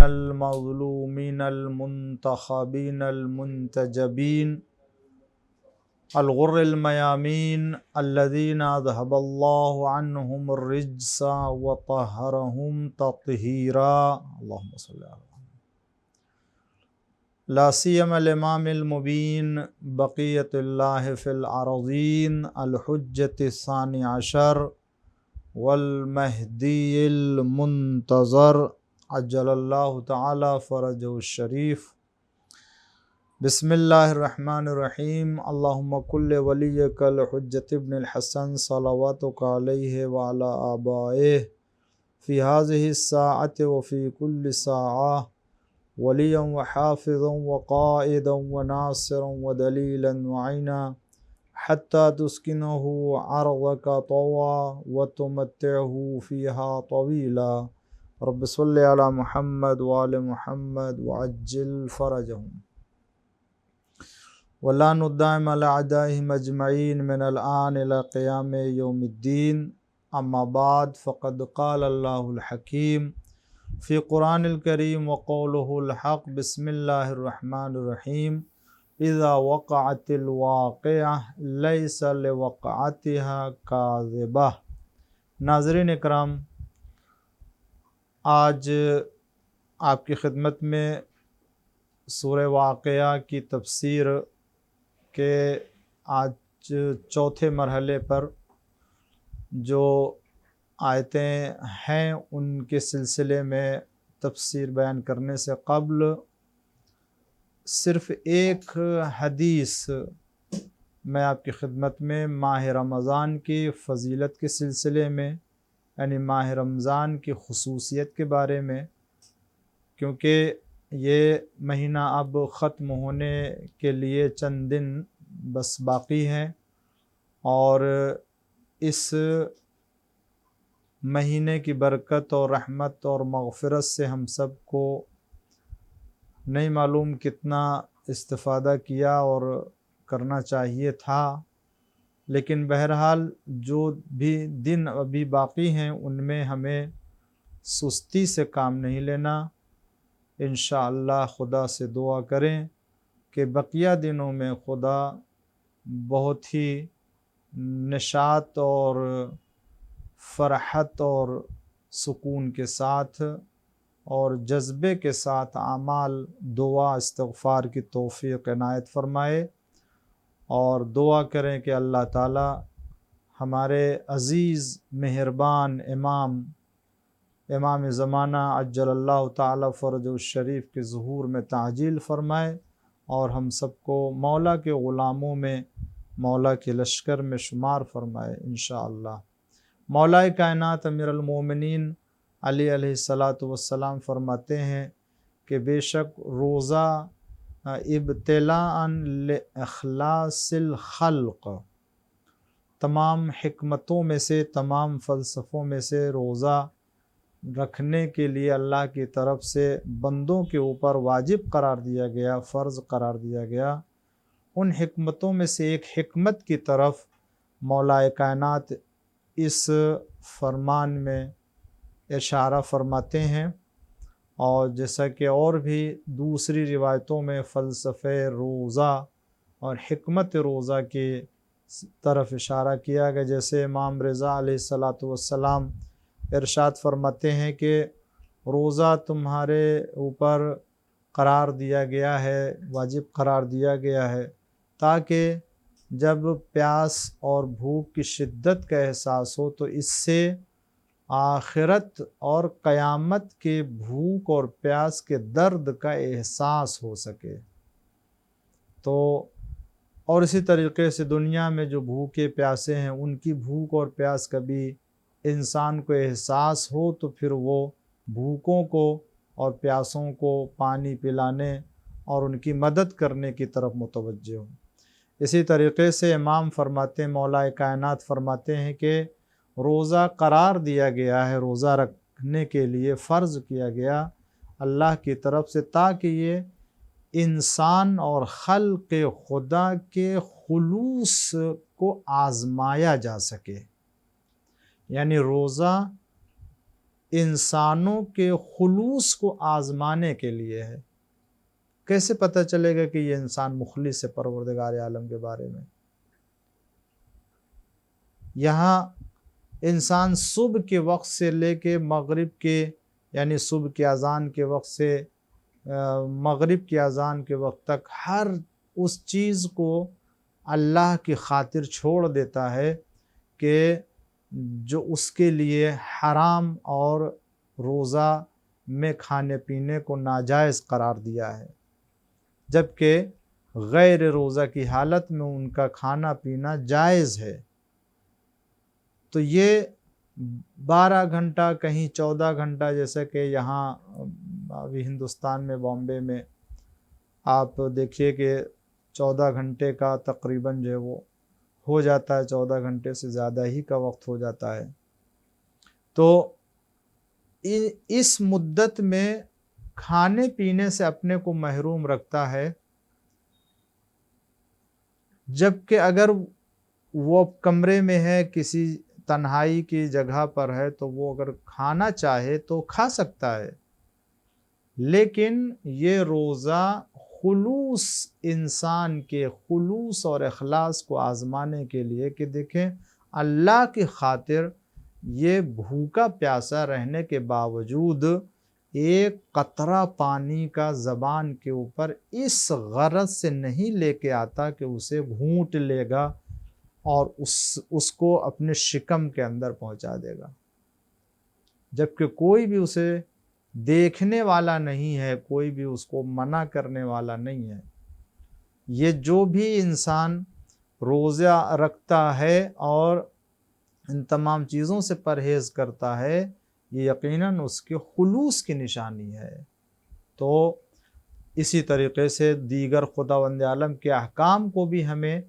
المظلومین المنتخبین المنتجبین الغر المیامین الذین اذهب اللہ عنہم الرجس وطہرہم تطہیرا اللہم صلی اللہ علیہ لا سیما الامام المبین بقیت اللہ فی الارضین الحجۃ الثانی عشر والمہدی المنتظر عجل اللہ تعالی فرجہ الشریف۔ بسم اللہ الرحمن الرحیم۔ اللہم کل ولیک الحجۃ ابن الحسن صلواتک علیہ وعلی آبائہ فی ہذہ الساعۃ وفی کل ساعہ ولیا وحافظا وقائدا وناصرا ودلیلا وعینا حتی تسکنہ عرضک طوعا وتمتعہ فیہا طویلا۔ رب صلی علی محمد وآل محمد وعجل فرجہم واللعن الدائم علی اعدائہم اجمعین من الآن الی قیام یوم الدین۔ اما بعد فقد قال اللہ الحکیم فی قرآن الکریم وقولہ الحق۔ بسم اللہ الرحمن الرحیم۔ اذا وقعت الواقعہ لیس لوقعتها کاذبہ۔ ناظرین اکرام، آج آپ کی خدمت میں سورہ واقعہ کی تفسیر کے آج چوتھے مرحلے پر جو آیتیں ہیں ان کے سلسلے میں تفسیر بیان کرنے سے قبل صرف ایک حدیث میں آپ کی خدمت میں ماہ رمضان کی فضیلت کے سلسلے میں، یعنی ماہ رمضان کی خصوصیت کے بارے میں، کیونکہ یہ مہینہ اب ختم ہونے کے لیے چند دن بس باقی ہیں، اور اس مہینے کی برکت اور رحمت اور مغفرت سے ہم سب کو نہیں معلوم کتنا استفادہ کیا اور کرنا چاہیے تھا، لیکن بہرحال جو بھی دن ابھی باقی ہیں ان میں ہمیں سستی سے کام نہیں لینا۔ انشاءاللہ خدا سے دعا کریں کہ بقیہ دنوں میں خدا بہت ہی نشاط اور فرحت اور سکون کے ساتھ اور جذبے کے ساتھ اعمال، دعا، استغفار کی توفیق عنایت فرمائے، اور دعا کریں کہ اللہ تعالی ہمارے عزیز مہربان امام زمانہ عجل اللہ تعالی فرجہ الشریف کے ظہور میں تعجیل فرمائے، اور ہم سب کو مولا کے غلاموں میں، مولا کے لشکر میں شمار فرمائے انشاءاللہ۔ مولا کائنات امیر المومنین علی علیہ السلام فرماتے ہیں کہ بے شک روزہ ابتلاء لاخلاص الخلق، تمام حکمتوں میں سے، تمام فلسفوں میں سے روزہ رکھنے کے لیے اللہ کی طرف سے بندوں کے اوپر واجب قرار دیا گیا، فرض قرار دیا گیا۔ ان حکمتوں میں سے ایک حکمت کی طرف مولا کائنات اس فرمان میں اشارہ فرماتے ہیں، اور جیسا کہ اور بھی دوسری روایتوں میں فلسفہ روزہ اور حکمت روزہ کی طرف اشارہ کیا گیا، جیسے امام رضا علیہ السلام ارشاد فرماتے ہیں کہ روزہ تمہارے اوپر قرار دیا گیا ہے، واجب قرار دیا گیا ہے، تاکہ جب پیاس اور بھوک کی شدت کا احساس ہو تو اس سے آخرت اور قیامت کے بھوک اور پیاس کے درد کا احساس ہو سکے۔ تو اور اسی طریقے سے دنیا میں جو بھوکے پیاسے ہیں ان کی بھوک اور پیاس کبھی انسان کو احساس ہو تو پھر وہ بھوکوں کو اور پیاسوں کو پانی پلانے اور ان کی مدد کرنے کی طرف متوجہ ہوں۔ اسی طریقے سے امام فرماتے ہیں، مولا کائنات فرماتے ہیں کہ روزہ قرار دیا گیا ہے، روزہ رکھنے کے لیے فرض کیا گیا اللہ کی طرف سے، تاکہ یہ انسان اور خلق خدا کے خلوص کو آزمایا جا سکے۔ یعنی روزہ انسانوں کے خلوص کو آزمانے کے لیے ہے۔ کیسے پتہ چلے گا کہ یہ انسان مخلص ہے پروردگار عالم کے بارے میں؟ یہاں انسان صبح کے وقت سے لے کے مغرب کے، یعنی صبح کی اذان کے وقت سے مغرب کی اذان کے وقت تک ہر اس چیز کو اللہ کی خاطر چھوڑ دیتا ہے کہ جو اس کے لیے حرام اور روزہ میں کھانے پینے کو ناجائز قرار دیا ہے، جبکہ غیر روزہ کی حالت میں ان کا کھانا پینا جائز ہے۔ تو یہ 12 گھنٹہ کہیں 14 گھنٹہ، جیسے کہ یہاں ابھی ہندوستان میں بامبے میں آپ دیکھیے کہ 14 گھنٹے کا تقریباً جو ہے وہ ہو جاتا ہے، 14 گھنٹے سے زیادہ ہی کا وقت ہو جاتا ہے۔ تو اس مدت میں کھانے پینے سے اپنے کو محروم رکھتا ہے، جبکہ اگر وہ کمرے میں ہے، کسی تنہائی کی جگہ پر ہے، تو وہ اگر کھانا چاہے تو کھا سکتا ہے۔ لیکن یہ روزہ خلوص، انسان کے خلوص اور اخلاص کو آزمانے کے لیے کہ دیکھیں اللہ کی خاطر یہ بھوکا پیاسا رہنے کے باوجود ایک قطرہ پانی کا زبان کے اوپر اس غرض سے نہیں لے کے آتا کہ اسے گھونٹ لے گا اور اس کو اپنے شکم کے اندر پہنچا دے گا، جبکہ کوئی بھی اسے دیکھنے والا نہیں ہے، کوئی بھی اس کو منع کرنے والا نہیں ہے۔ یہ جو بھی انسان روزہ رکھتا ہے اور ان تمام چیزوں سے پرہیز کرتا ہے، یہ یقیناً اس کے خلوص کی نشانی ہے۔ تو اسی طریقے سے دیگر خداوند عالم کے احکام کو بھی ہمیں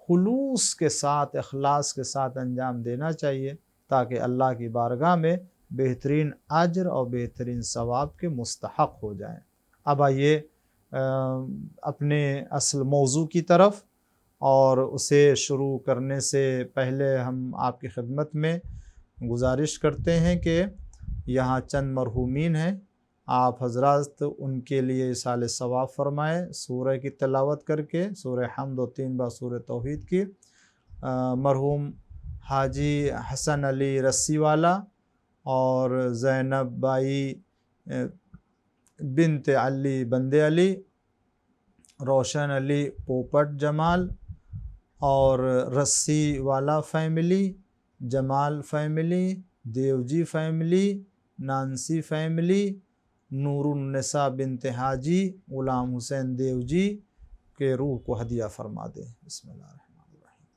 خلوص کے ساتھ، اخلاص کے ساتھ انجام دینا چاہیے، تاکہ اللہ کی بارگاہ میں بہترین اجر اور بہترین ثواب کے مستحق ہو جائیں۔ اب آئیے اپنے اصل موضوع کی طرف، اور اسے شروع کرنے سے پہلے ہم آپ کی خدمت میں گزارش کرتے ہیں کہ یہاں چند مرحومین ہیں، آپ حضرات ان کے لیے ایصال ثواب فرمائیں سورہ کی تلاوت کر کے، سورہ حمد و 3 بار سورہ توحید کی۔ مرحوم حاجی حسن علی رسی والا اور زینب بائی بنت علی بندے علی، روشن علی پوپٹ جمال اور رسی والا فیملی، جمال فیملی، دیوجی فیملی، نانسی فیملی، نور النساء بنت حاجی غلام حسین دیوجی کے روح کو ہدیہ فرما دے۔ بسم اللہ الرحمن الرحیم۔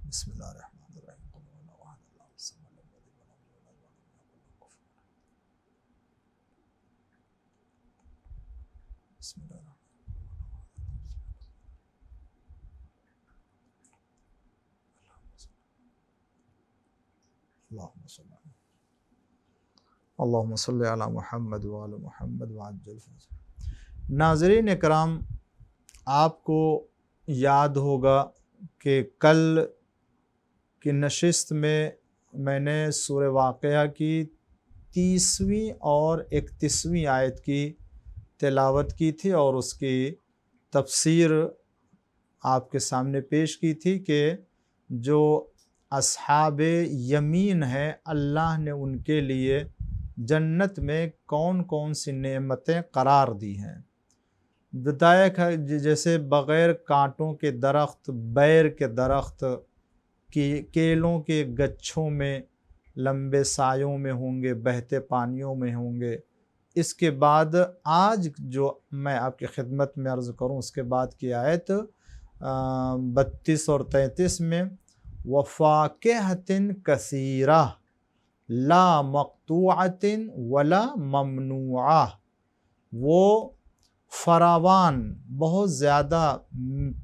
بسم اللہ الرحمن الرحیم۔ بسم اللہ الرحمن اللہم صلی علی محمد وعلی محمد وعجل فرجہ۔ ناظرین اکرام، آپ کو یاد ہوگا کہ کل کی نشست میں نے سورہ واقعہ کی 30ویں اور 31ویں آیت کی تلاوت کی تھی اور اس کی تفسیر آپ کے سامنے پیش کی تھی کہ جو اصحاب یمین ہے، اللہ نے ان کے لیے جنت میں کون کون سی نعمتیں قرار دی ہیں۔ بتایا کہ جیسے بغیر کانٹوں کے درخت، بیر کے درخت، کیلوں کے گچھوں میں، لمبے سایوں میں ہوں گے، بہتے پانیوں میں ہوں گے۔ اس کے بعد آج جو میں آپ کی خدمت میں عرض کروں، اس کے بعد کی آیت 32 اور 33 میں وَفَاكِهَةٍ كَثِيرَةٍ لَا مَقْطُوعَةٍ وَلَا مَمْنُوعَةٍ، وہ فراوان، بہت زیادہ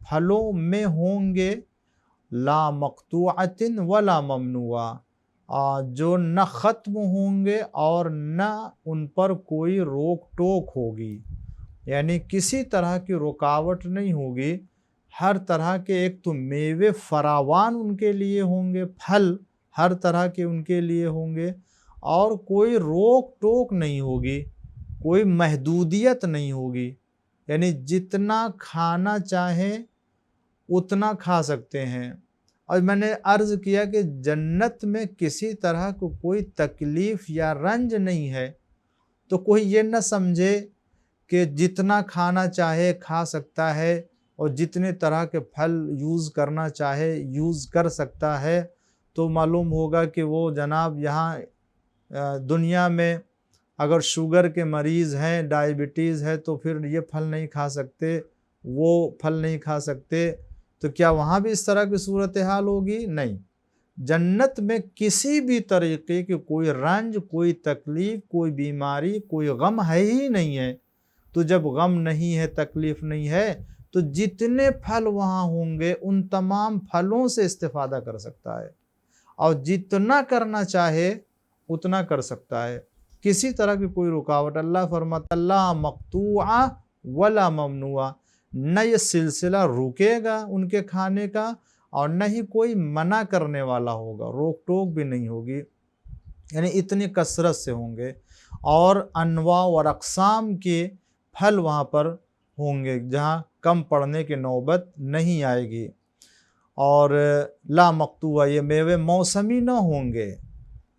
پھلوں میں ہوں گے، لا مقطوعۃ ولا ممنوعہ، جو نہ ختم ہوں گے اور نہ ان پر کوئی روک ٹوک ہوگی۔ یعنی کسی طرح کی رکاوٹ نہیں ہوگی، ہر طرح کے ایک تو میوے فراوان ان کے لیے ہوں گے، پھل ہر طرح کے ان کے لیے ہوں گے، اور کوئی روک ٹوک نہیں ہوگی، کوئی محدودیت نہیں ہوگی، یعنی جتنا کھانا چاہیں اتنا کھا سکتے ہیں۔ اور میں نے عرض کیا کہ جنت میں کسی طرح کو کوئی تکلیف یا رنج نہیں ہے، تو کوئی یہ نہ سمجھے کہ جتنا کھانا چاہے کھا سکتا ہے اور جتنے طرح کے پھل یوز کرنا چاہے یوز کر سکتا ہے، تو معلوم ہوگا کہ وہ جناب یہاں دنیا میں اگر شوگر کے مریض ہیں، ڈائبٹیز ہے، تو پھر یہ پھل نہیں کھا سکتے، وہ پھل نہیں کھا سکتے، تو کیا وہاں بھی اس طرح کی صورتحال ہوگی؟ نہیں، جنت میں کسی بھی طریقے کی کوئی رنج، کوئی تکلیف، کوئی بیماری، کوئی غم ہے ہی نہیں ہے۔ تو جب غم نہیں ہے، تکلیف نہیں ہے، تو جتنے پھل وہاں ہوں گے ان تمام پھلوں سے استفادہ کر سکتا ہے، اور جتنا کرنا چاہے اتنا کر سکتا ہے، کسی طرح کی کوئی رکاوٹ۔ اللہ فرماتا لا مقطوعہ ولا ممنوعہ، نہ یہ سلسلہ رکے گا ان کے کھانے کا، اور نہ ہی کوئی منع کرنے والا ہوگا، روک ٹوک بھی نہیں ہوگی، یعنی اتنی کثرت سے ہوں گے، اور انواع اور اقسام کے پھل وہاں پر ہوں گے جہاں کم پڑنے کی نوبت نہیں آئے گی۔ اور لا مقطوعہ، یہ میوے موسمی نہ ہوں گے،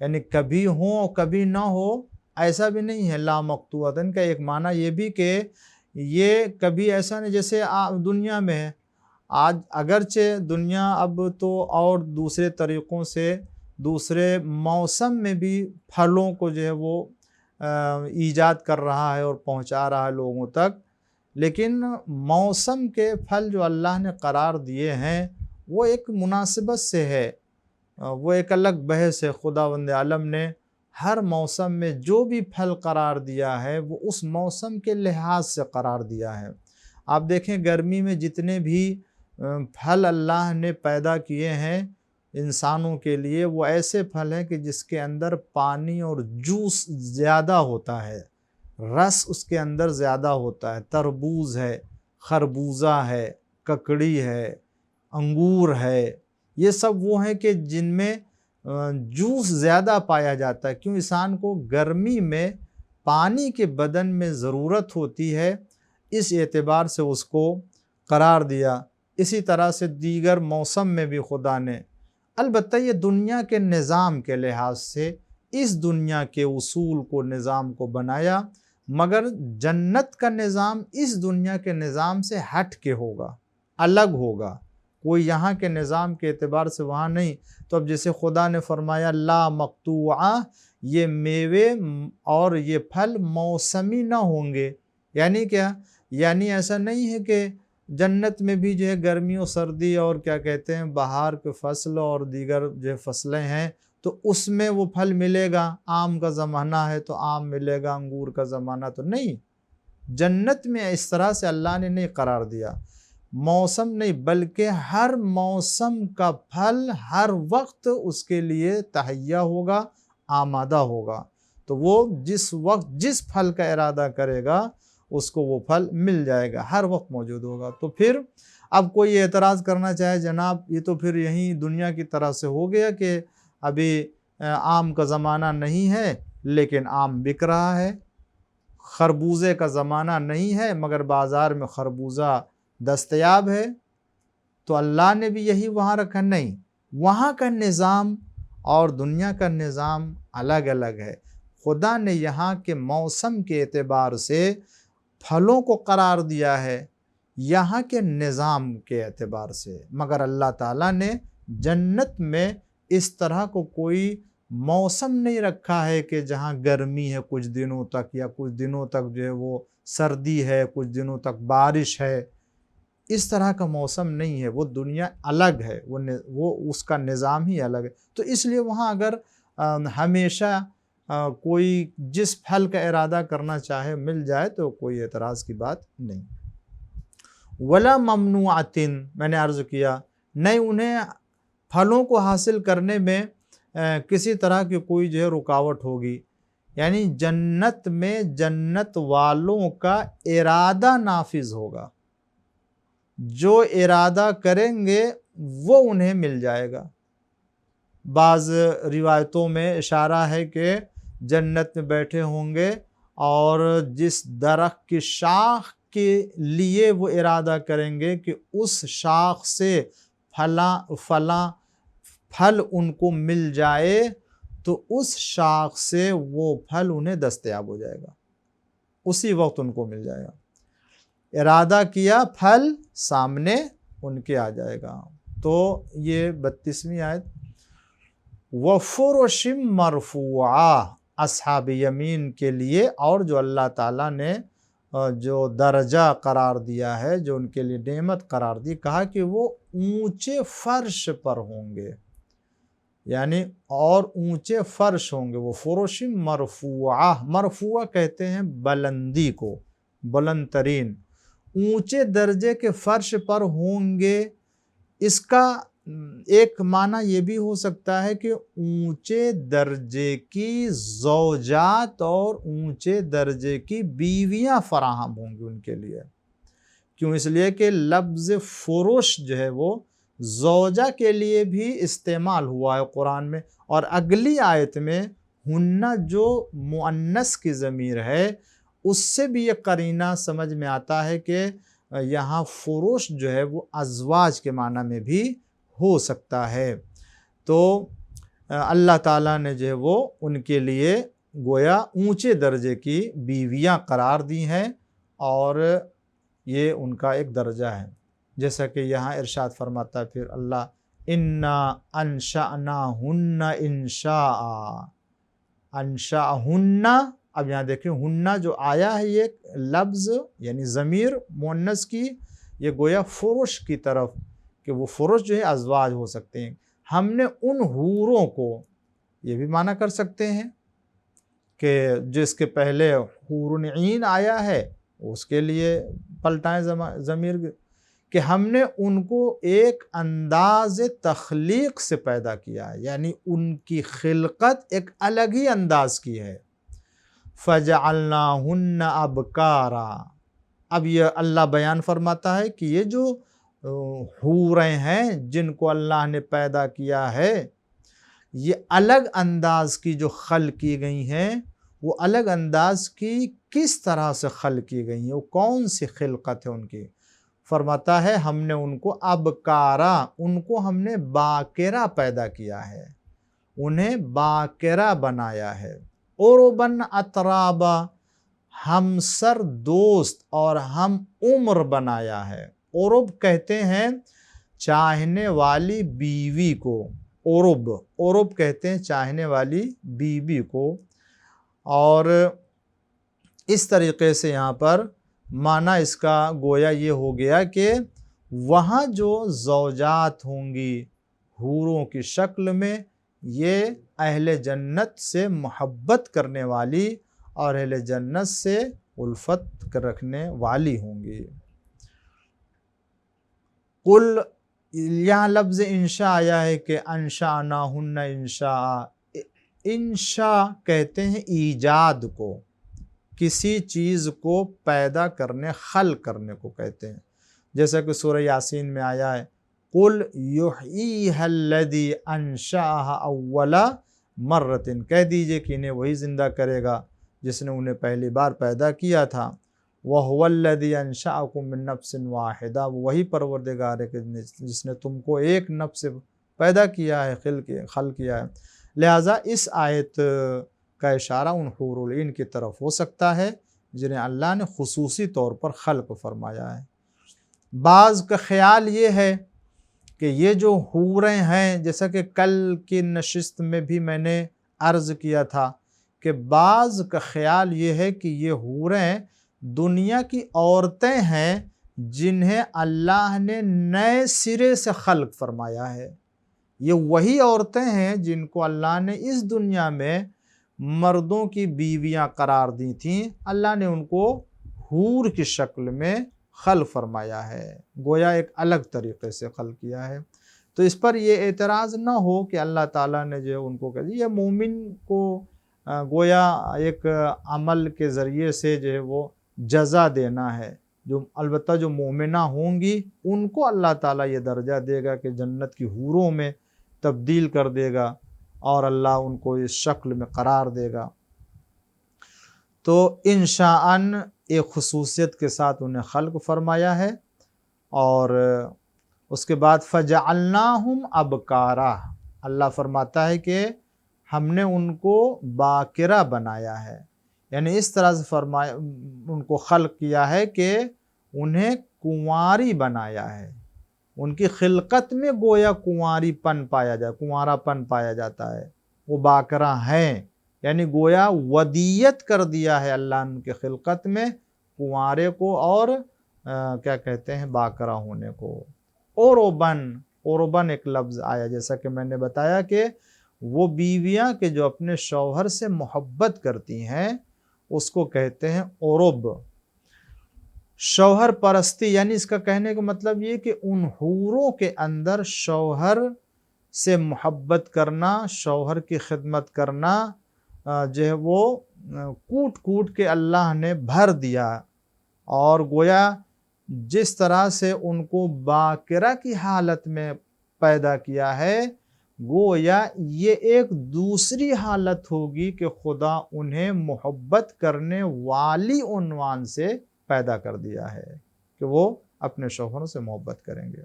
یعنی کبھی ہوں اور کبھی نہ ہو، ایسا بھی نہیں ہے۔ لا مقطوعۃ کا ایک معنی یہ بھی کہ یہ کبھی ایسا نہیں جیسے دنیا میں ہے، آج اگرچہ دنیا اب تو اور دوسرے طریقوں سے دوسرے موسم میں بھی پھلوں کو جو ہے وہ ایجاد کر رہا ہے اور پہنچا رہا ہے لوگوں تک، لیکن موسم کے پھل جو اللہ نے قرار دیے ہیں وہ ایک مناسبت سے ہے، وہ ایک الگ بحث ہے۔ خداوند عالم نے ہر موسم میں جو بھی پھل قرار دیا ہے وہ اس موسم کے لحاظ سے قرار دیا ہے۔ آپ دیکھیں گرمی میں جتنے بھی پھل اللہ نے پیدا کیے ہیں انسانوں کے لیے، وہ ایسے پھل ہیں کہ جس کے اندر پانی اور جوس زیادہ ہوتا ہے، رس اس کے اندر زیادہ ہوتا ہے۔ تربوز ہے، خربوزہ ہے، ککڑی ہے، انگور ہے، یہ سب وہ ہیں کہ جن میں جوس زیادہ پایا جاتا ہے۔ کیوں؟ انسان کو گرمی میں پانی کے بدن میں ضرورت ہوتی ہے، اس اعتبار سے اس کو قرار دیا۔ اسی طرح سے دیگر موسم میں بھی خدا نے، البتہ یہ دنیا کے نظام کے لحاظ سے اس دنیا کے اصول کو، نظام کو بنایا، مگر جنت کا نظام اس دنیا کے نظام سے ہٹ کے ہوگا، الگ ہوگا، کوئی یہاں کے نظام کے اعتبار سے وہاں نہیں۔ تو اب جیسے خدا نے فرمایا لا مقطوعہ، یہ میوے اور یہ پھل موسمی نہ ہوں گے، یعنی کیا؟ یعنی ایسا نہیں ہے کہ جنت میں بھی جو ہے گرمی و سردی اور کیا کہتے ہیں بہار کے فصل اور دیگر جو فصلیں ہیں تو اس میں وہ پھل ملے گا، آم کا زمانہ ہے تو آم ملے گا، انگور کا زمانہ تو نہیں۔ جنت میں اس طرح سے اللہ نے نہیں قرار دیا، موسم نہیں، بلکہ ہر موسم کا پھل ہر وقت اس کے لیے تہیا ہوگا، آمادہ ہوگا، تو وہ جس وقت جس پھل کا ارادہ کرے گا اس کو وہ پھل مل جائے گا، ہر وقت موجود ہوگا۔ تو پھر اب کوئی اعتراض کرنا چاہے جناب یہ تو پھر یہیں دنیا کی طرح سے ہو گیا کہ ابھی آم کا زمانہ نہیں ہے لیکن آم بک رہا ہے، خربوزے کا زمانہ نہیں ہے مگر بازار میں خربوزہ دستیاب ہے، تو اللہ نے بھی یہی وہاں رکھا؟ نہیں، وہاں کا نظام اور دنیا کا نظام الگ الگ ہے۔ خدا نے یہاں کے موسم کے اعتبار سے پھلوں کو قرار دیا ہے یہاں کے نظام کے اعتبار سے، مگر اللہ تعالیٰ نے جنت میں اس طرح کو کوئی موسم نہیں رکھا ہے کہ جہاں گرمی ہے کچھ دنوں تک، یا کچھ دنوں تک جو ہے وہ سردی ہے، کچھ دنوں تک بارش ہے، اس طرح کا موسم نہیں ہے۔ وہ دنیا الگ ہے، وہ اس کا نظام ہی الگ ہے۔ تو اس لیے وہاں اگر ہمیشہ کوئی جس پھل کا ارادہ کرنا چاہے مل جائے تو کوئی اعتراض کی بات نہیں۔ ولا ممنوعۃ، میں نے عرض کیا نہیں انہیں پھلوں کو حاصل کرنے میں کسی طرح کی کوئی جو ہے رکاوٹ ہوگی، یعنی جنت میں جنت والوں کا ارادہ نافذ ہوگا، جو ارادہ کریں گے وہ انہیں مل جائے گا۔ بعض روایتوں میں اشارہ ہے کہ جنت میں بیٹھے ہوں گے اور جس درخت کی شاخ کے لیے وہ ارادہ کریں گے کہ اس شاخ سے فلاں پھل ان کو مل جائے تو اس شاخ سے وہ پھل انہیں دستیاب ہو جائے گا، اسی وقت ان کو مل جائے گا۔ ارادہ کیا، پھل سامنے ان کے آ جائے گا۔ تو یہ 32ویں آیت، وَفُرُشٍ مَّرْفُوعَةٍ، اصحاب یمین کے لیے، اور جو اللہ تعالیٰ نے جو درجہ قرار دیا ہے، جو ان کے لیے نعمت قرار دی، کہا کہ وہ اونچے فرش پر ہوں گے، یعنی اور اونچے فرش ہوں گے۔ وہ فرش مرفوعہ، مرفوعہ کہتے ہیں بلندی کو، بلند ترین، اونچے درجے کے فرش پر ہوں گے۔ اس کا ایک معنی یہ بھی ہو سکتا ہے کہ اونچے درجے کی زوجات اور اونچے درجے کی بیویاں فراہم ہوں گی ان کے لیے۔ کیوں؟ اس لیے کہ لفظ فرش جو ہے وہ زوجہ کے لیے بھی استعمال ہوا ہے قرآن میں، اور اگلی آیت میں ہن جو مؤنث کی ضمیر ہے اس سے بھی یہ قرینہ سمجھ میں آتا ہے کہ یہاں فرش جو ہے وہ ازواج کے معنی میں بھی ہو سکتا ہے۔ تو اللہ تعالیٰ نے جو ہے وہ ان کے لیے گویا اونچے درجے کی بیویاں قرار دی ہیں، اور یہ ان کا ایک درجہ ہے، جیسا کہ یہاں ارشاد فرماتا ہے پھر اللہ، اِنَّا أَنشَأْنَاهُنَّ إِنشَاءً، انشأہن، اب یہاں دیکھیں ہنہ جو آیا ہے یہ لفظ یعنی ضمیر مؤنث کی، یہ گویا فرش کی طرف، کہ وہ فرش جو ہے ازواج ہو سکتے ہیں۔ ہم نے ان حوروں کو، یہ بھی معنی کر سکتے ہیں کہ جس کے پہلے حور عین آیا ہے اس کے لیے پلٹائیں ضمیر، کہ ہم نے ان کو ایک انداز تخلیق سے پیدا کیا ہے، یعنی ان کی خلقت ایک الگ ہی انداز کی ہے۔ فَجَعَلْنَاهُنَّ أَبْكَارًا، اب یہ اللہ بیان فرماتا ہے کہ یہ جو حوریں ہیں جن کو اللہ نے پیدا کیا ہے، یہ الگ انداز کی جو خلق کی گئی ہیں، وہ الگ انداز کی کس طرح سے خلق کی گئی ہیں، وہ کون سی خلقت ہے ان کی؟ فرماتا ہے ہم نے ان کو ابکارا، ان کو ہم نے باکرہ پیدا کیا ہے، انہیں باکرہ بنایا ہے۔ عرباً اترابا، ہم سر دوست اور ہم عمر بنایا ہے۔ عرب کہتے ہیں چاہنے والی بیوی کو، عرب کہتے ہیں چاہنے والی بیوی کو، اور اس طریقے سے یہاں پر معنی اس کا گویا یہ ہو گیا کہ وہاں جو زوجات ہوں گی حوروں کی شکل میں، یہ اہل جنت سے محبت کرنے والی اور اہل جنت سے الفت رکھنے والی ہوں گی۔ قل، یہاں لفظ انشاء آیا ہے کہ انشأناہن انشاء، انشاء کہتے ہیں ایجاد کو، کسی چیز کو پیدا کرنے، خلق کرنے کو کہتے ہیں، جیسا کہ سورہ یاسین میں آیا ہے قل یحییہا الذی انشأہا اول مرۃ، کہہ دیجئے کہ انہیں وہی زندہ کرے گا جس نے انہیں پہلی بار پیدا کیا تھا۔ وَهُوَ الَّذِي أَنشَأَكُم مِّن نَفْسٍ وَاحِدَةٍ، وہی پروردگار ہے کہ جس نے تم کو ایک نفس سے پیدا کیا ہے، خلق کیا ہے۔ لہٰذا اس آیت کا اشارہ ان حور العین کی طرف ہو سکتا ہے جنہیں اللہ نے خصوصی طور پر خلق فرمایا ہے۔ بعض کا خیال یہ ہے کہ یہ جو حوریں ہیں، جیسا کہ کل کی نشست میں بھی میں نے عرض کیا تھا کہ بعض کا خیال یہ ہے کہ یہ حوریں دنیا کی عورتیں ہیں جنہیں اللہ نے نئے سرے سے خلق فرمایا ہے۔ یہ وہی عورتیں ہیں جن کو اللہ نے اس دنیا میں مردوں کی بیویاں قرار دی تھیں، اللہ نے ان کو حور کی شکل میں خلق فرمایا ہے، گویا ایک الگ طریقے سے خلق کیا ہے۔ تو اس پر یہ اعتراض نہ ہو کہ اللہ تعالیٰ نے جو ان کو کہا، یہ مومن کو گویا ایک عمل کے ذریعے سے جو ہے وہ جزا دینا ہے۔ البتہ جو مومنہ ہوں گی ان کو اللہ تعالیٰ یہ درجہ دے گا کہ جنت کی حوروں میں تبدیل کر دے گا اور اللہ ان کو اس شکل میں قرار دے گا۔ تو انشاءً ایک خصوصیت کے ساتھ انہیں خلق فرمایا ہے، اور اس کے بعد فجعلناہم ابکارا، اللہ فرماتا ہے کہ ہم نے ان کو باکرہ بنایا ہے، یعنی اس طرح سے فرمایا ان کو خلق کیا ہے کہ انہیں کنواری بنایا ہے۔ ان کی خلقت میں گویا کنواری پن پایا جائے، کنوارا پن پایا جاتا ہے، وہ باکرہ ہیں، یعنی گویا ودیت کر دیا ہے اللہ نے ان کے خلقت میں کنوارے کو اور کیا کہتے ہیں باکرہ ہونے کو۔ اوروبن ایک لفظ آیا، جیسا کہ میں نے بتایا کہ وہ بیویاں کہ جو اپنے شوہر سے محبت کرتی ہیں اس کو کہتے ہیں اوروب۔ شوہر پرستی، یعنی اس کا کہنے کا مطلب یہ کہ ان حوروں کے اندر شوہر سے محبت کرنا، شوہر کی خدمت کرنا جو ہے وہ کوٹ کوٹ کے اللہ نے بھر دیا، اور گویا جس طرح سے ان کو باکرہ کی حالت میں پیدا کیا ہے، گویا یہ ایک دوسری حالت ہوگی کہ خدا انہیں محبت کرنے والی عنوان سے پیدا کر دیا ہے کہ وہ اپنے شوہروں سے محبت کریں گے۔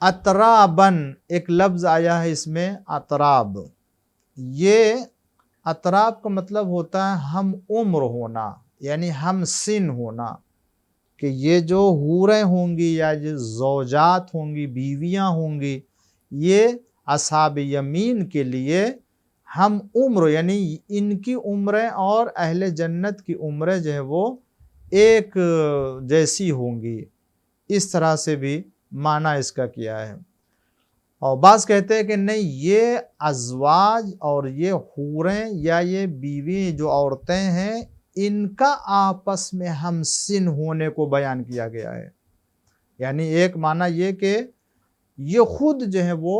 اطرابن ایک لفظ آیا ہے اس میں، اطراب۔ یہ اطراب کا مطلب ہوتا ہے ہم عمر ہونا، یعنی ہم سن ہونا، کہ یہ جو حوریں ہوں گی یا جو زوجات ہوں گی، بیویاں ہوں گی، یہ اصحاب یمین کے لیے ہم عمر، یعنی ان کی عمریں اور اہل جنت کی عمریں جو ہے وہ ایک جیسی ہوں گی، اس طرح سے بھی معنی اس کا کیا ہے۔ اور بعض کہتے ہیں کہ نہیں، یہ ازواج اور یہ حوریں یا یہ بیوی جو عورتیں ہیں ان کا آپس میں ہم سن ہونے کو بیان کیا گیا ہے، یعنی ایک معنی یہ کہ یہ خود جو ہے وہ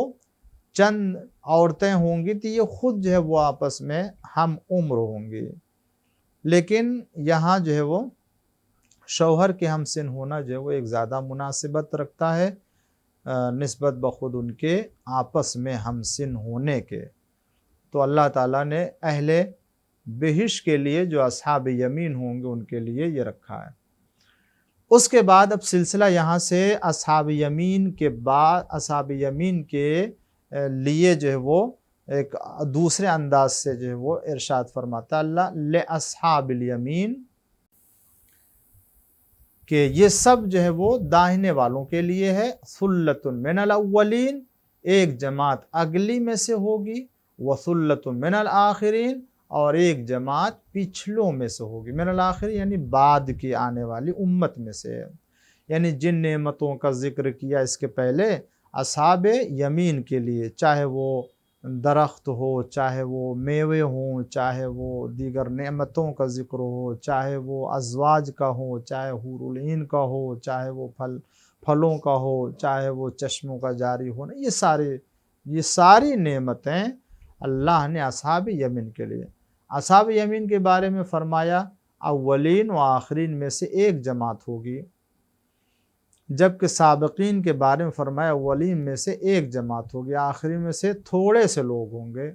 چند عورتیں ہوں گی تو یہ خود جو ہے وہ آپس میں ہم عمر ہوں گی، لیکن یہاں جو ہے وہ شوہر کے ہم سن ہونا جو ہے وہ ایک زیادہ مناسبت رکھتا ہے نسبت بخود ان کے آپس میں ہم سن ہونے کے۔ تو اللہ تعالیٰ نے اہل بہشت کے لیے جو اصحاب یمین ہوں گے ان کے لیے یہ رکھا ہے۔ اس کے بعد اب سلسلہ یہاں سے اصحاب یمین کے بعد اصحاب یمین کے لیے جو ہے وہ ایک دوسرے انداز سے جو ہے وہ ارشاد فرماتا اللہ لِأَصْحَابِ الْيَمِينَ، کہ یہ سب جو ہے وہ داہنے والوں کے لیے ہے۔ ثُلَّةٌ مِّنَ الْأَوَّلِينَ، ایک جماعت اگلی میں سے ہوگی، وَثُلَّةٌ مِّنَ الْآخِرِينَ، اور ایک جماعت پچھلوں میں سے ہوگی۔ من الآخر یعنی بعد کی آنے والی امت میں سے، یعنی جن نعمتوں کا ذکر کیا اس کے پہلے اصحاب یمین کے لیے، چاہے وہ درخت ہو، چاہے وہ میوے ہوں، چاہے وہ دیگر نعمتوں کا ذکر ہو، چاہے وہ ازواج کا ہو، چاہے حور العین کا ہو، چاہے وہ پھلوں کا ہو، چاہے وہ چشموں کا جاری ہونا، یہ ساری نعمتیں اللہ نے اصحاب یمین کے لیے۔ اصحاب یمین کے بارے میں فرمایا اولین و آخرین میں سے ایک جماعت ہوگی، جبکہ سابقین کے بارے میں فرمایا اولین میں سے ایک جماعت ہوگی، آخری میں سے تھوڑے سے لوگ ہوں گے،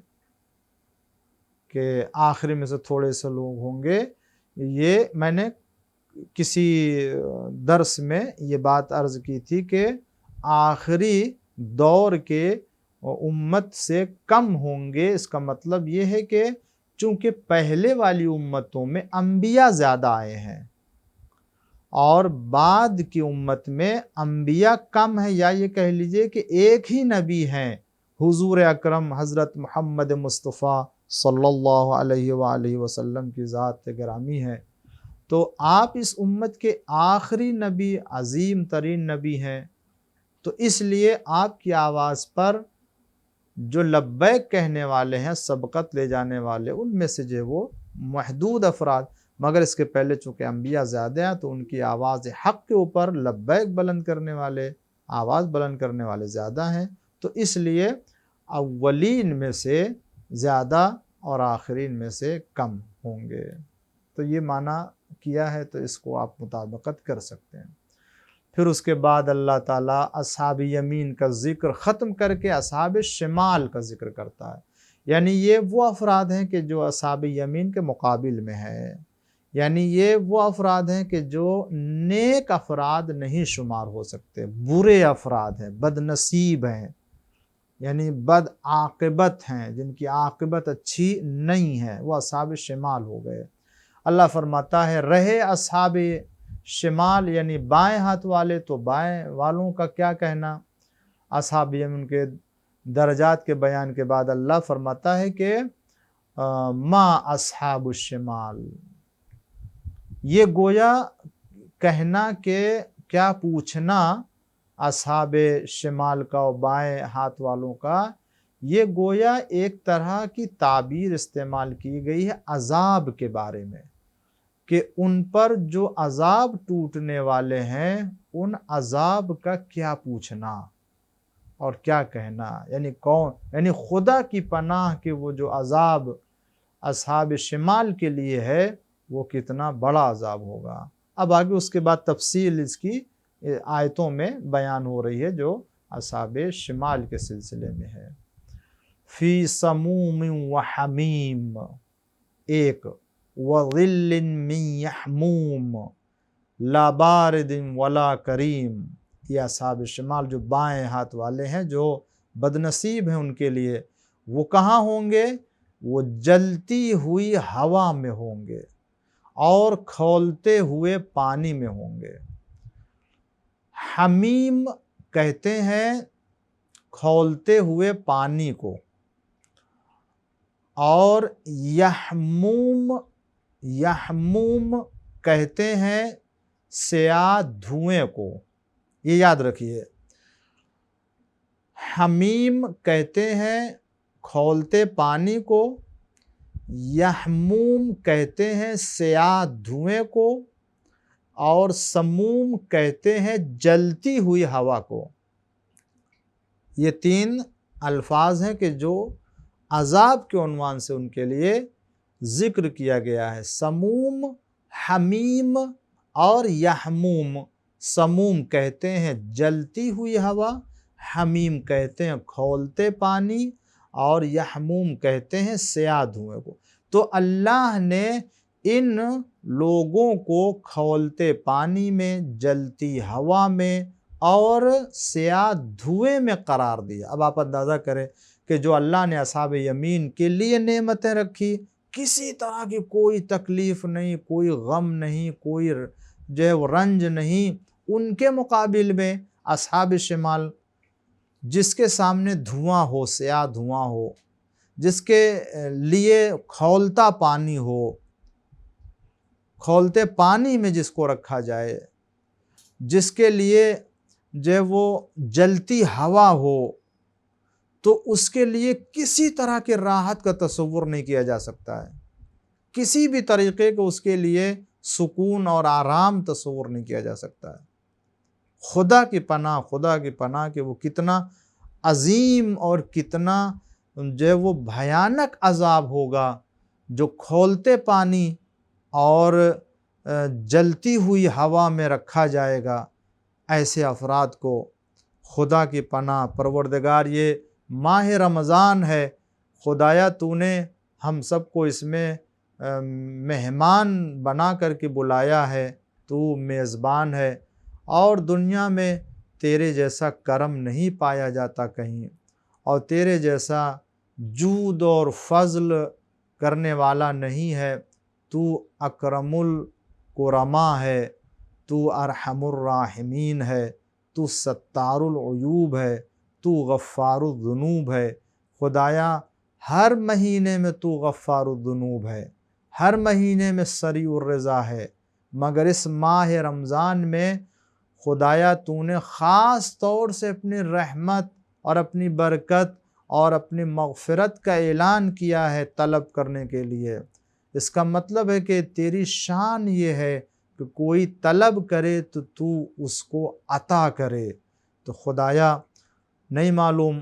کہ آخری میں سے تھوڑے سے لوگ ہوں گے۔ یہ میں نے کسی درس میں یہ بات عرض کی تھی کہ آخری دور کے امت سے کم ہوں گے، اس کا مطلب یہ ہے کہ چونکہ پہلے والی امتوں میں انبیاء زیادہ آئے ہیں اور بعد کی امت میں انبیاء کم ہیں، یا یہ کہہ لیجئے کہ ایک ہی نبی ہیں، حضور اکرم حضرت محمد مصطفیٰ صلی اللہ علیہ وآلہ وسلم کی ذات گرامی ہے۔ تو آپ اس امت کے آخری نبی، عظیم ترین نبی ہیں، تو اس لیے آپ کی آواز پر جو لبیک کہنے والے ہیں، سبقت لے جانے والے، ان میں سے جو وہ محدود افراد، مگر اس کے پہلے چونکہ انبیاء زیادہ ہیں تو ان کی آواز حق کے اوپر لبیک بلند کرنے والے، آواز بلند کرنے والے زیادہ ہیں، تو اس لیے اولین میں سے زیادہ اور آخرین میں سے کم ہوں گے۔ تو یہ معنی کیا ہے، تو اس کو آپ مطابقت کر سکتے ہیں۔ پھر اس کے بعد اللہ تعالیٰ اصحاب یمین کا ذکر ختم کر کے اصحاب شمال کا ذکر کرتا ہے، یعنی یہ وہ افراد ہیں کہ جو اصحاب یمین کے مقابل میں ہیں، یعنی یہ وہ افراد ہیں کہ جو نیک افراد نہیں شمار ہو سکتے، برے افراد ہیں، بد نصیب ہیں، یعنی بد عاقبت ہیں، جن کی عاقبت اچھی نہیں ہے، وہ اصحاب شمال ہو گئے۔ اللہ فرماتا ہے رہے اصحاب شمال یعنی بائیں ہاتھ والے، تو بائیں والوں کا کیا کہنا؟ اصحاب یمین کے درجات کے بیان کے بعد اللہ فرماتا ہے کہ ما اصحاب الشمال، یہ گویا کہنا کہ کیا پوچھنا اصحاب شمال کا اور بائیں ہاتھ والوں کا، یہ گویا ایک طرح کی تعبیر استعمال کی گئی ہے عذاب کے بارے میں، کہ ان پر جو عذاب ٹوٹنے والے ہیں ان عذاب کا کیا پوچھنا اور کیا کہنا، یعنی کون، یعنی خدا کی پناہ کہ وہ جو عذاب اصحاب شمال کے لیے ہے وہ کتنا بڑا عذاب ہوگا۔ اب آگے اس کے بعد تفصیل اس کی آیتوں میں بیان ہو رہی ہے جو اصحاب شمال کے سلسلے میں ہے۔ فی سموم و حمیم، ایک وظل من یحموم لا بارد ولا کریم، یہ اصحاب شمال جو بائیں ہاتھ والے ہیں، جو بدنصیب ہیں ان کے لیے، وہ کہاں ہوں گے؟ وہ جلتی ہوئی ہوا میں ہوں گے اور کھولتے ہوئے پانی میں ہوں گے۔ حمیم کہتے ہیں کھولتے ہوئے پانی کو، اور یحموم کہتے ہیں سیاہ دھوئیں کو۔ یہ یاد رکھیے، حمیم کہتے ہیں کھولتے پانی کو، یحموم کہتے ہیں سیاہ دھوئیں کو، اور سموم کہتے ہیں جلتی ہوئی ہوا کو۔ یہ تین الفاظ ہیں کہ جو عذاب کے عنوان سے ان کے لیے ذکر کیا گیا ہے، سموم، حمیم اور یحموم۔ سموم کہتے ہیں جلتی ہوئی ہوا، حمیم کہتے ہیں کھولتے پانی، اور یحموم کہتے ہیں سیاہ دھوئیں کو۔ تو اللہ نے ان لوگوں کو کھولتے پانی میں، جلتی ہوا میں اور سیاہ دھوئیں میں قرار دیا۔ اب آپ اندازہ کریں کہ جو اللہ نے اصحاب یمین کے لیے نعمتیں رکھی، کسی طرح کی کوئی تکلیف نہیں، کوئی غم نہیں، کوئی جو ہے وہ رنج نہیں، ان کے مقابل میں اصحاب شمال جس کے سامنے دھواں ہو، سیاہ دھواں ہو، جس کے لیے کھولتا پانی ہو، کھولتے پانی میں جس کو رکھا جائے، جس کے لیے جو وہ جلتی ہوا ہو، تو اس کے لیے کسی طرح کی راحت کا تصور نہیں کیا جا سکتا ہے، کسی بھی طریقے کو اس کے لیے سکون اور آرام تصور نہیں کیا جا سکتا ہے۔ خدا کی پناہ کہ وہ کتنا عظیم اور کتنا جو وہ بھیانک عذاب ہوگا جو کھولتے پانی اور جلتی ہوئی ہوا میں رکھا جائے گا ایسے افراد کو۔ خدا کی پناہ پروردگار، یہ ماہ رمضان ہے، خدایا تو نے ہم سب کو اس میں مہمان بنا کر کے بلایا ہے، تو میزبان ہے، اور دنیا میں تیرے جیسا کرم نہیں پایا جاتا کہیں، اور تیرے جیسا جود اور فضل کرنے والا نہیں ہے۔ تو اکرم الکرما ہے، تو ارحم الراحمین ہے، تو ستار العیوب ہے، تو غفار الذنوب ہے۔ خدایا ہر مہینے میں تو غفار الذنوب ہے، ہر مہینے میں سریع الرضا ہے، مگر اس ماہ رمضان میں خدایا تو نے خاص طور سے اپنی رحمت اور اپنی برکت اور اپنی مغفرت کا اعلان کیا ہے طلب کرنے کے لیے۔ اس کا مطلب ہے کہ تیری شان یہ ہے کہ کوئی طلب کرے تو تو اس کو عطا کرے۔ تو خدایا نہیں معلوم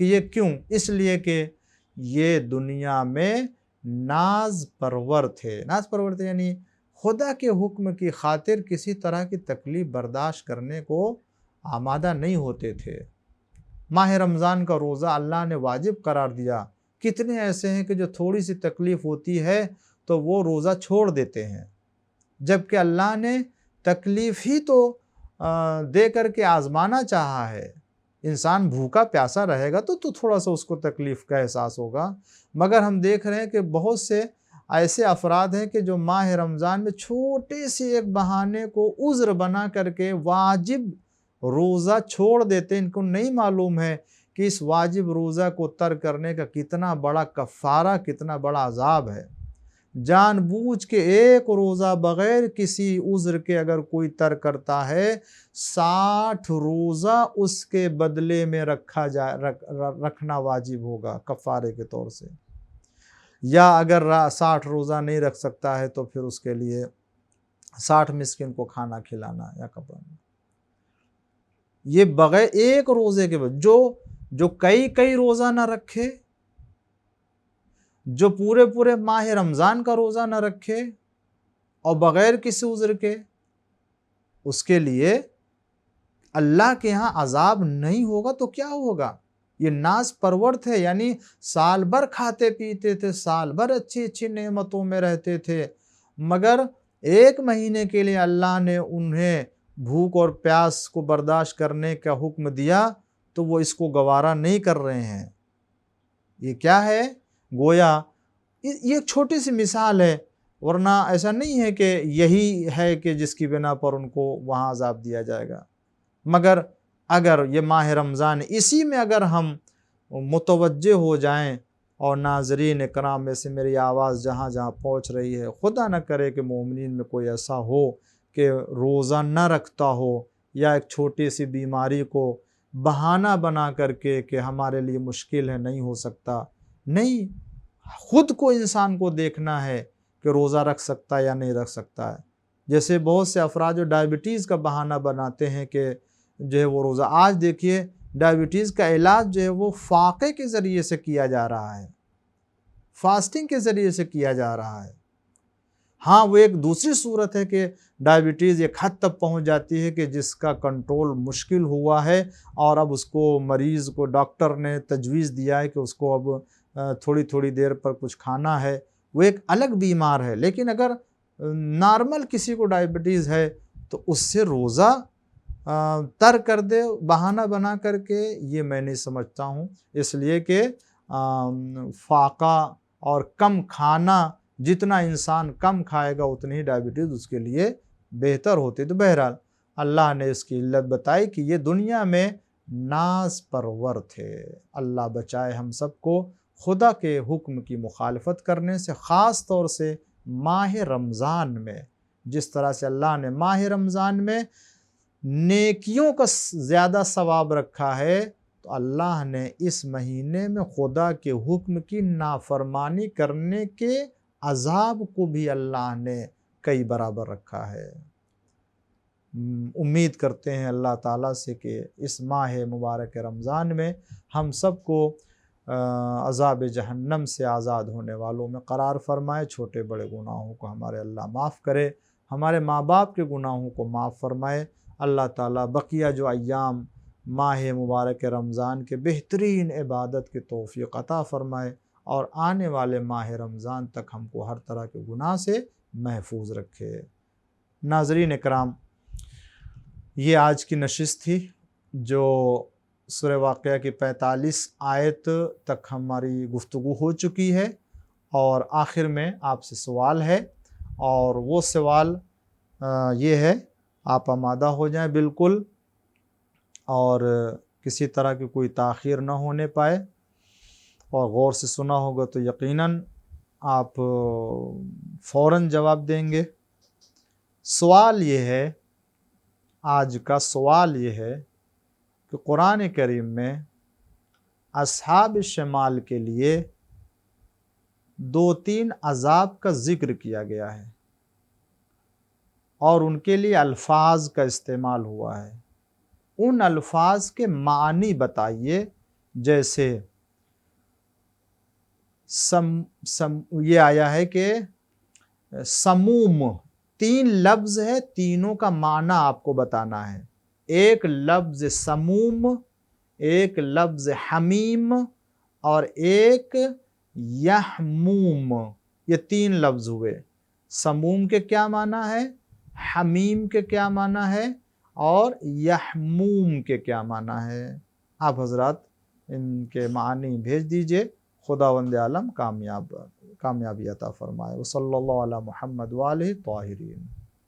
کہ یہ کیوں؟ اس لیے کہ یہ دنیا میں ناز پرور تھے۔ ناز پرور تھے یعنی خدا کے حکم کی خاطر کسی طرح کی تکلیف برداشت کرنے کو آمادہ نہیں ہوتے تھے۔ ماہ رمضان کا روزہ اللہ نے واجب قرار دیا، کتنے ایسے ہیں کہ جو تھوڑی سی تکلیف ہوتی ہے تو وہ روزہ چھوڑ دیتے ہیں، جبکہ اللہ نے تکلیف ہی تو دے کر کے آزمانا چاہا ہے۔ انسان بھوکا پیاسا رہے گا تو تھوڑا سا اس کو تکلیف کا احساس ہوگا، مگر ہم دیکھ رہے ہیں کہ بہت سے ایسے افراد ہیں کہ جو ماہ رمضان میں چھوٹے سے ایک بہانے کو عذر بنا کر کے واجب روزہ چھوڑ دیتے ہیں۔ ان کو نہیں معلوم ہے کہ اس واجب روزہ کو ترک کرنے کا کتنا بڑا کفارہ، کتنا بڑا عذاب ہے۔ جان بوجھ کے ایک روزہ بغیر کسی عذر کے اگر کوئی ترک کرتا ہے، 60 روزہ اس کے بدلے میں رکھنا واجب ہوگا کفارے کے طور سے، یا اگر 60 روزہ نہیں رکھ سکتا ہے تو پھر اس کے لیے 60 مسکین کو کھانا کھلانا یا کپڑا۔ یہ بغیر ایک روزے کے بعد جو کئی روزہ نہ رکھے، جو پورے ماہ رمضان کا روزہ نہ رکھے اور بغیر کسی عذر کے، اس کے لیے اللہ کے ہاں عذاب نہیں ہوگا تو کیا ہوگا؟ یہ ناز پرور تھے، یعنی سال بھر کھاتے پیتے تھے، سال بھر اچھی نعمتوں میں رہتے تھے، مگر ایک مہینے کے لیے اللہ نے انہیں بھوک اور پیاس کو برداشت کرنے کا حکم دیا تو وہ اس کو گوارا نہیں کر رہے ہیں۔ یہ کیا ہے؟ گویا یہ ایک چھوٹی سی مثال ہے، ورنہ ایسا نہیں ہے کہ یہی ہے کہ جس کی بنا پر ان کو وہاں عذاب دیا جائے گا۔ مگر اگر یہ ماہ رمضان اسی میں اگر ہم متوجہ ہو جائیں، اور ناظرین اکرام میں سے میری آواز جہاں جہاں پہنچ رہی ہے، خدا نہ کرے کہ مومنین میں کوئی ایسا ہو کہ روزہ نہ رکھتا ہو، یا ایک چھوٹی سی بیماری کو بہانہ بنا کر کے کہ ہمارے لیے مشکل ہے، نہیں ہو سکتا۔ نہیں، خود کو انسان کو دیکھنا ہے کہ روزہ رکھ سکتا ہے یا نہیں رکھ سکتا ہے۔ جیسے بہت سے افراد جو ڈائبٹیز کا بہانہ بناتے ہیں کہ جو ہے وہ روزہ، آج دیکھیے ڈائبٹیز کا علاج جو ہے وہ فاقے کے ذریعے سے کیا جا رہا ہے، فاسٹنگ کے ذریعے سے کیا جا رہا ہے۔ ہاں، وہ ایک دوسری صورت ہے کہ ڈائبٹیز ایک حد تک پہنچ جاتی ہے کہ جس کا کنٹرول مشکل ہوا ہے، اور اب اس کو مریض کو ڈاکٹر نے تجویز دیا ہے کہ اس کو اب تھوڑی دیر پر کچھ کھانا ہے، وہ ایک الگ بیمار ہے۔ لیکن اگر نارمل کسی کو ڈائبٹیز ہے تو اس سے روزہ ترک کر دے بہانہ بنا کر کے، یہ میں نہیں سمجھتا ہوں، اس لیے کہ فاقہ اور کم کھانا، جتنا انسان کم کھائے گا اتنی ہی ڈائبٹیز اس کے لیے بہتر ہوتی۔ تو بہرحال اللہ نے اس کی علت بتائی کہ یہ دنیا میں ناز پرور تھے۔ اللہ بچائے ہم سب کو خدا کے حکم کی مخالفت کرنے سے، خاص طور سے ماہ رمضان میں۔ جس طرح سے اللہ نے ماہ رمضان میں نیکیوں کا زیادہ ثواب رکھا ہے، تو اللہ نے اس مہینے میں خدا کے حکم کی نافرمانی کرنے کے عذاب کو بھی اللہ نے کئی برابر رکھا ہے۔ امید کرتے ہیں اللہ تعالیٰ سے کہ اس ماہ مبارک رمضان میں ہم سب کو عذاب جہنم سے آزاد ہونے والوں میں قرار فرمائے، چھوٹے بڑے گناہوں کو ہمارے اللہ معاف کرے، ہمارے ماں باپ کے گناہوں کو معاف فرمائے۔ اللہ تعالیٰ بقیہ جو ایام ماہ مبارک رمضان کے بہترین عبادت کی توفیق عطا فرمائے، اور آنے والے ماہ رمضان تک ہم کو ہر طرح کے گناہ سے محفوظ رکھے۔ ناظرین اکرام، یہ آج کی نشست تھی جو سورہ واقعہ کی 45 آیت تک ہماری گفتگو ہو چکی ہے، اور آخر میں آپ سے سوال ہے، اور وہ سوال یہ ہے، آپ آمادہ ہو جائیں بالکل، اور کسی طرح کی کوئی تاخیر نہ ہونے پائے، اور غور سے سنا ہوگا تو یقیناً آپ فوراً جواب دیں گے۔ سوال یہ ہے، آج کا سوال یہ ہے کہ قرآن کریم میں اصحاب شمال کے لیے 2-3 عذاب کا ذکر کیا گیا ہے، اور ان کے لیے الفاظ کا استعمال ہوا ہے۔ ان الفاظ کے معنی بتائیے جیسے یہ آیا ہے کہ سموم، 3 لفظ ہے، تینوں کا معنی آپ کو بتانا ہے۔ ایک لفظ سموم، ایک لفظ حمیم، اور ایک یحموم۔ یہ 3 لفظ ہوئے۔ سموم کے کیا معنی ہے، حمیم کے کیا معنی ہے، اور یحموم کے کیا معنی ہے۔ آپ حضرات ان کے معنی بھیج دیجئے۔ خداوند عالم کامیابی عطا فرمائے۔ وصلی اللہ علی محمد وآلہ طاہرین۔